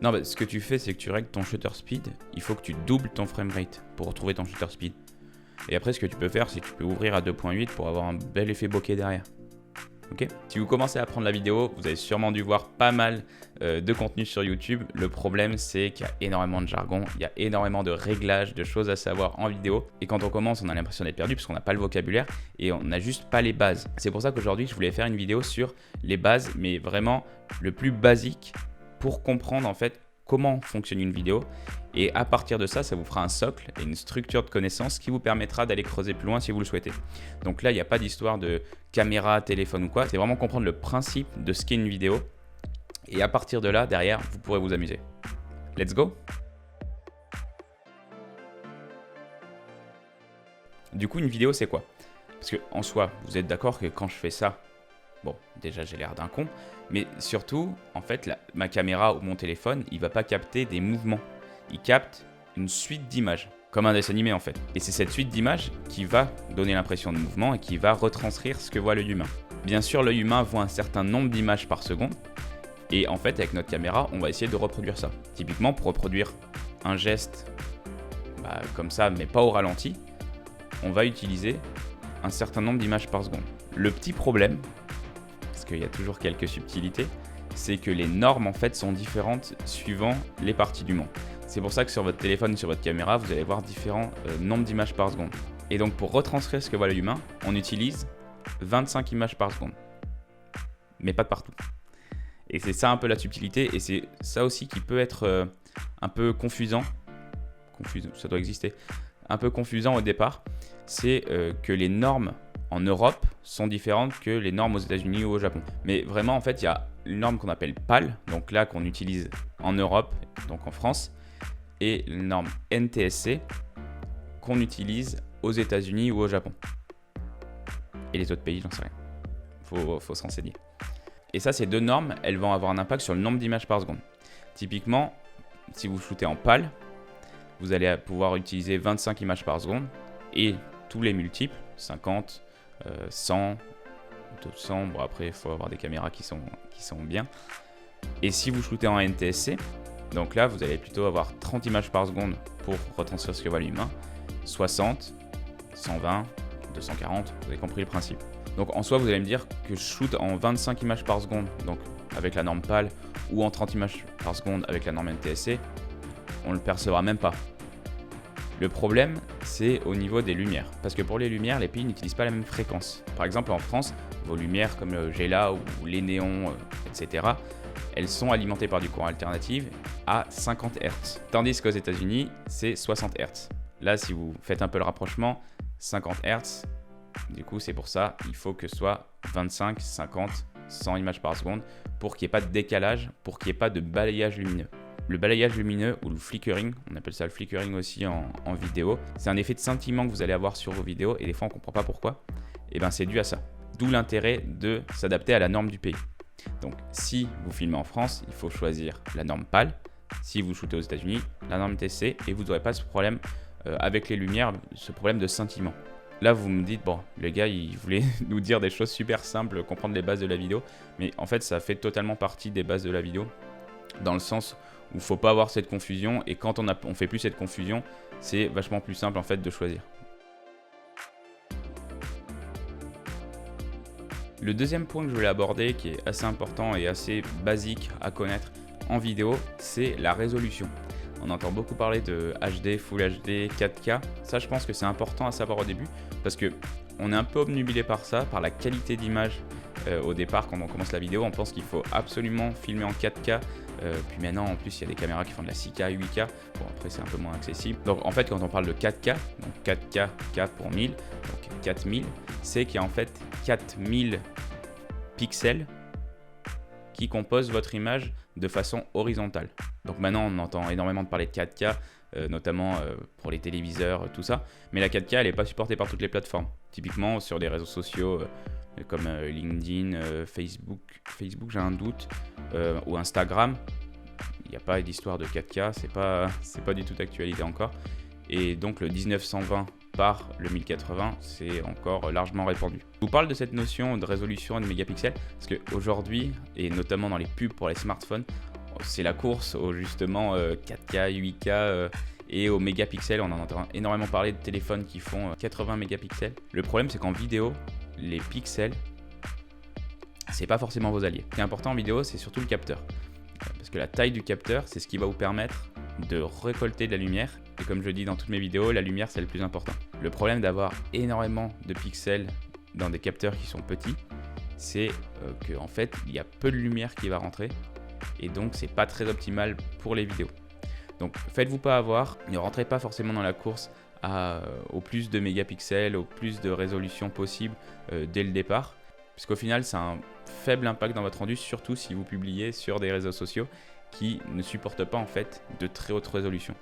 Non, bah, ce que tu fais, c'est que tu règles ton shutter speed. Il faut que tu doubles ton framerate pour retrouver ton shutter speed. Et après, ce que tu peux faire, c'est que tu peux ouvrir à 2.8 pour avoir un bel effet bokeh derrière. Ok. Si vous commencez à apprendre la vidéo, vous avez sûrement dû voir pas mal de contenu sur YouTube. Le problème, c'est qu'il y a énormément de jargon, il y a énormément de réglages, de choses à savoir en vidéo. Et quand on commence, on a l'impression d'être perdu parce qu'on n'a pas le vocabulaire et on n'a juste pas les bases. C'est pour ça qu'aujourd'hui, je voulais faire une vidéo sur les bases, mais vraiment le plus basique pour comprendre en fait comment fonctionne une vidéo. Et à partir de ça, ça vous fera un socle et une structure de connaissances qui vous permettra d'aller creuser plus loin si vous le souhaitez. Donc là, il n'y a pas d'histoire de caméra, téléphone ou quoi. C'est vraiment comprendre le principe de ce qu'est une vidéo. Et à partir de là, derrière, vous pourrez vous amuser. Let's go! Du coup, une vidéo, c'est quoi? Parce qu'en soi, vous êtes d'accord que quand je fais ça, bon, déjà, j'ai l'air d'un con. Mais surtout, en fait, ma caméra ou mon téléphone, il ne va pas capter des mouvements. Il capte une suite d'images, comme un dessin animé en fait. Et c'est cette suite d'images qui va donner l'impression de mouvement et qui va retranscrire ce que voit l'œil humain. Bien sûr, l'œil humain voit un certain nombre d'images par seconde. Et en fait, avec notre caméra, on va essayer de reproduire ça. Typiquement, pour reproduire un geste comme ça, mais pas au ralenti, on va utiliser un certain nombre d'images par seconde. Le petit problème, parce qu'il y a toujours quelques subtilités, c'est que les normes en fait sont différentes suivant les parties du monde. C'est pour ça que sur votre téléphone, sur votre caméra, vous allez voir différents nombres d'images par seconde. Et donc pour retranscrire ce que voit l'œil humain, on utilise 25 images par seconde. Mais pas de partout. Et c'est ça un peu la subtilité, et c'est ça aussi qui peut être un peu confusant. Ça doit exister. Un peu confusant au départ, c'est que les normes en Europe sont différentes que les normes aux États-Unis ou au Japon. Mais vraiment, en fait, il y a une norme qu'on appelle PAL, donc là qu'on utilise en Europe, donc en France, et la norme NTSC qu'on utilise aux États-Unis ou au Japon. Et les autres pays, j'en sais rien. Faut se renseigner. Et ça, ces deux normes, elles vont avoir un impact sur le nombre d'images par seconde. Typiquement, si vous shootez en PAL, vous allez pouvoir utiliser 25 images par seconde et tous les multiples, 50, 100, 200, bon après il faut avoir des caméras qui sont bien. Et si vous shootez en NTSC, donc là vous allez plutôt avoir 30 images par seconde pour retranscrire ce que voit l'humain, 60, 120, 240, vous avez compris le principe. Donc en soi vous allez me dire que je shoot en 25 images par seconde, donc avec la norme PAL, ou en 30 images par seconde avec la norme NTSC, on ne le percevra même pas. Le problème, c'est au niveau des lumières. Parce que pour les lumières, les pays n'utilisent pas la même fréquence. Par exemple, en France, vos lumières comme le GELA ou les néons, etc., elles sont alimentées par du courant alternatif à 50 Hz. Tandis qu'aux États-Unis, c'est 60 Hz. Là, si vous faites un peu le rapprochement, 50 Hz, du coup, c'est pour ça, il faut que ce soit 25, 50, 100 images par seconde pour qu'il n'y ait pas de décalage, pour qu'il n'y ait pas de balayage lumineux. Le balayage lumineux ou le flickering, on appelle ça le flickering aussi en vidéo, c'est un effet de scintillement que vous allez avoir sur vos vidéos et des fois on ne comprend pas pourquoi. Et bien c'est dû à ça. D'où l'intérêt de s'adapter à la norme du pays. Donc si vous filmez en France, il faut choisir la norme PAL. Si vous shootez aux États-Unis, la norme TC et vous n'aurez pas ce problème avec les lumières, ce problème de scintillement. Là vous me dites, bon le gars il voulait nous dire des choses super simples, comprendre les bases de la vidéo, mais en fait ça fait totalement partie des bases de la vidéo, dans le sens où il ne faut pas avoir cette confusion, et quand on ne fait plus cette confusion, c'est vachement plus simple en fait de choisir. Le deuxième point que je voulais aborder, qui est assez important et assez basique à connaître en vidéo, c'est la résolution. On entend beaucoup parler de HD, Full HD, 4K. Ça, je pense que c'est important à savoir au début, parce qu'on est un peu obnubilé par ça, par la qualité d'image. Au départ, quand on commence la vidéo, on pense qu'il faut absolument filmer en 4K. Puis maintenant, en plus, il y a des caméras qui font de la 6K, 8K. Bon, après, c'est un peu moins accessible. Donc, en fait, quand on parle de 4K, donc 4K, 4 pour 1000, donc 4000, c'est qu'il y a en fait 4000 pixels qui composent votre image de façon horizontale. Donc maintenant, on entend énormément de parler de 4K, notamment pour les téléviseurs, tout ça. Mais la 4K, elle n'est pas supportée par toutes les plateformes. Typiquement, sur des réseaux sociaux comme LinkedIn, Facebook, j'ai un doute, ou Instagram, il n'y a pas d'histoire de 4K, c'est pas du tout d'actualité encore. Et donc le 1920 par le 1080, c'est encore largement répandu. Je vous parle de cette notion de résolution et de mégapixels parce qu'aujourd'hui, et notamment dans les pubs pour les smartphones, c'est la course au justement 4K, 8K et aux mégapixels. On en entend énormément parler de téléphones qui font 80 mégapixels. Le problème, c'est qu'en vidéo, les pixels, c'est pas forcément vos alliés. Ce qui est important en vidéo, c'est surtout le capteur. Parce que la taille du capteur, c'est ce qui va vous permettre de récolter de la lumière. Et comme je dis dans toutes mes vidéos, la lumière, c'est le plus important. Le problème d'avoir énormément de pixels dans des capteurs qui sont petits, c'est qu'en fait, il y a peu de lumière qui va rentrer. Et donc, c'est pas très optimal pour les vidéos. Donc, faites-vous pas avoir. Ne rentrez pas forcément dans la course au plus de mégapixels, au plus de résolution possible dès le départ. Puisqu'au final, ça a un faible impact dans votre rendu, surtout si vous publiez sur des réseaux sociaux qui ne supportent pas en fait de très haute résolution.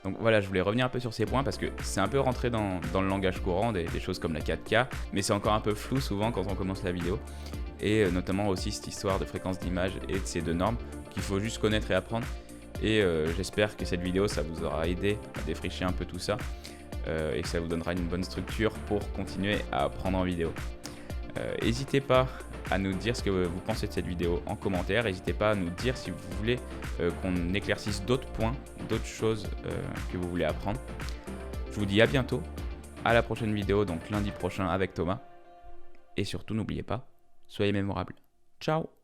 Donc voilà, je voulais revenir un peu sur ces points parce que c'est un peu rentré dans le langage courant, des choses comme la 4K, mais c'est encore un peu flou souvent quand on commence la vidéo. Et notamment aussi cette histoire de fréquence d'image et de ces deux normes qu'il faut juste connaître et apprendre. Et j'espère que cette vidéo, ça vous aura aidé à défricher un peu tout ça et que ça vous donnera une bonne structure pour continuer à apprendre en vidéo. N'hésitez pas à nous dire ce que vous pensez de cette vidéo en commentaire. N'hésitez pas à nous dire si vous voulez qu'on éclaircisse d'autres points, d'autres choses que vous voulez apprendre. Je vous dis à bientôt, à la prochaine vidéo, donc lundi prochain avec Thomas. Et surtout, n'oubliez pas, soyez mémorables. Ciao!